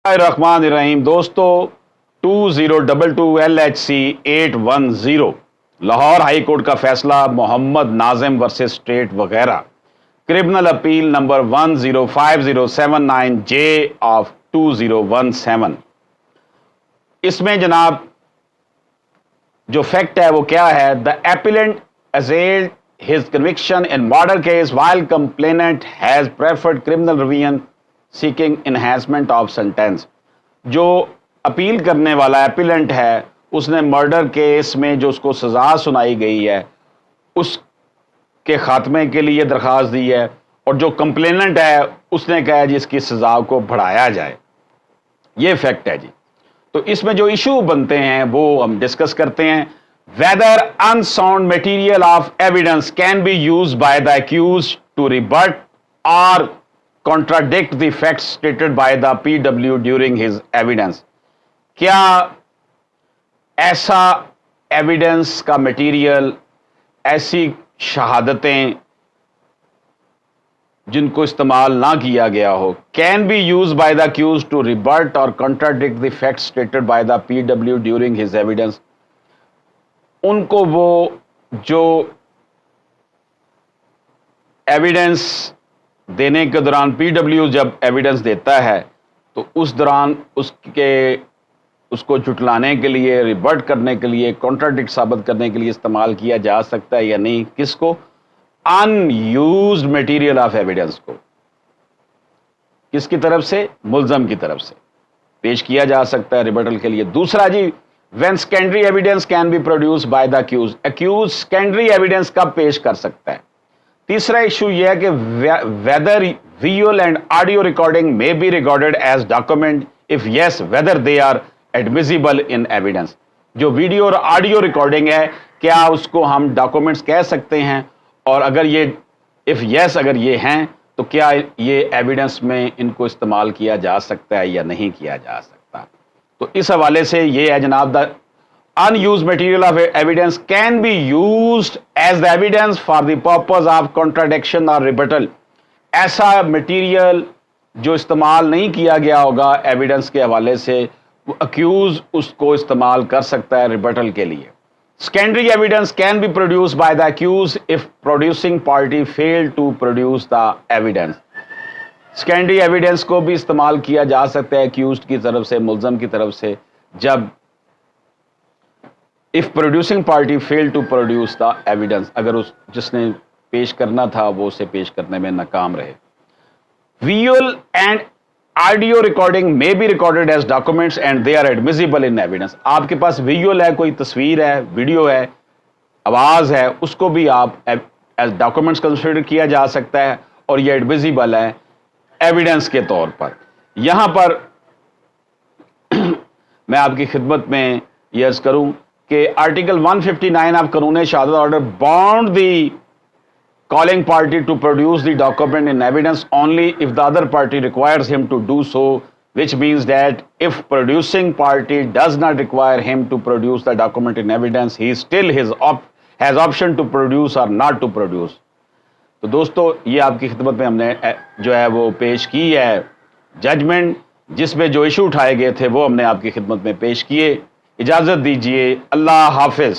रहमान दोस्तों 2022 LHC 810 Lahore high court का फैसला मोहम्मद नाजिम वर्सेस स्टेट वगैरह criminal appeal number 105079J of 2017। इसमें जनाब जो फैक्ट है वो क्या है? The appellant असेल्ड his conviction in murder case while complainant has preferred criminal revision seeking enhancement of sentence। जो अपील करने वाला एपिलेंट है उसने मर्डर केस में जो उसको सज़ा सुनाई गई है उसके खात्मे के लिए दरख्वास्त दी है, और जो कंप्लेनेंट है उसने कहा है जी इसकी सज़ा को बढ़ाया जाए। ये फैक्ट है जी। तो इसमें जो इशू बनते हैं वो हम डिस्कस करते हैं। Whether unsound material of evidence can be used by the accused to rebut or contradict the facts stated by the PW during his evidence। क्या ऐसा एविडेंस का मटेरियल, ऐसी शहादतें जिनको इस्तेमाल ना किया गया हो, can be use by the accused to rebut और contradict the facts stated by the PW during his evidence. उनको वो जो एविडेंस देने के दौरान PW जब एविडेंस देता है तो उस दौरान उसको जुटलाने के लिए, रिबर्ट करने के लिए, कॉन्ट्राडिक्ट साबित करने के लिए इस्तेमाल किया जा सकता है या नहीं। किसको? अनयूज्ड मटेरियल ऑफ एविडेंस को किसकी तरफ से? मुल्जम की तरफ से पेश किया जा सकता है रिबटल के लिए। दूसरा जी, when secondary evidence can be produced by the accused, accused secondary evidence कब पेश कर सकता है। तीसरा इशू यह है कि whether visual and audio recording may be regarded as document, if yes whether they are admissible in evidence। जो वीडियो और ऑडियो रिकॉर्डिंग है क्या उसको हम डॉक्यूमेंट्स कह सकते हैं, और अगर ये इफ यस अगर ये हैं तो क्या ये एविडेंस में इनको इस्तेमाल किया जा सकता है या नहीं किया जा सकता। तो इस हवाले से ये है जनाब, the unused material of evidence can be used as the evidence for the purpose of contradiction और रिबटल। ऐसा मटेरियल जो इस्तेमाल नहीं किया गया होगा एविडेंस के हवाले से, अक्यूज उसको इस्तेमाल कर सकता है रिबटल के लिए। Secondary evidence can be produced by the accused if producing party fail to produce the evidence. Secondary evidence को भी इस्तेमाल किया जा सकता है अक्यूज्ड की तरफ से, मुल्जम की तरफ से, जब if producing party fail to produce the evidence, अगर उस जिसने पेश करना था वो उसे पेश करने में नाकाम रहे। Visual and audio recording may be recorded as documents and they are admissible in evidence. आपके पास विजुअल है, कोई तस्वीर है, वीडियो है, आवाज है, उसको भी आप एज डॉक्यूमेंट्स कंसिडर किया जा सकता है और ये एडमिसिबल है एविडेंस के तौर पर। यहां पर मैं आपकी खिदमत में ये अर्ज करूं कि आर्टिकल 159 ऑफ कानून शहादत order bound the calling party to produce the document in evidence only if the other party requires him to do so, which means that if producing party does not require him to produce the document in evidence, he still has option to produce or not to produce। तो दोस्तों ये आपकी खिदमत में हमने जो है वो पेश की है जजमेंट, जिसमें जो इशू उठाए गए थे वो हमने आपकी खिदमत में पेश किए। इजाज़त दीजिए, अल्लाह हाफिज़।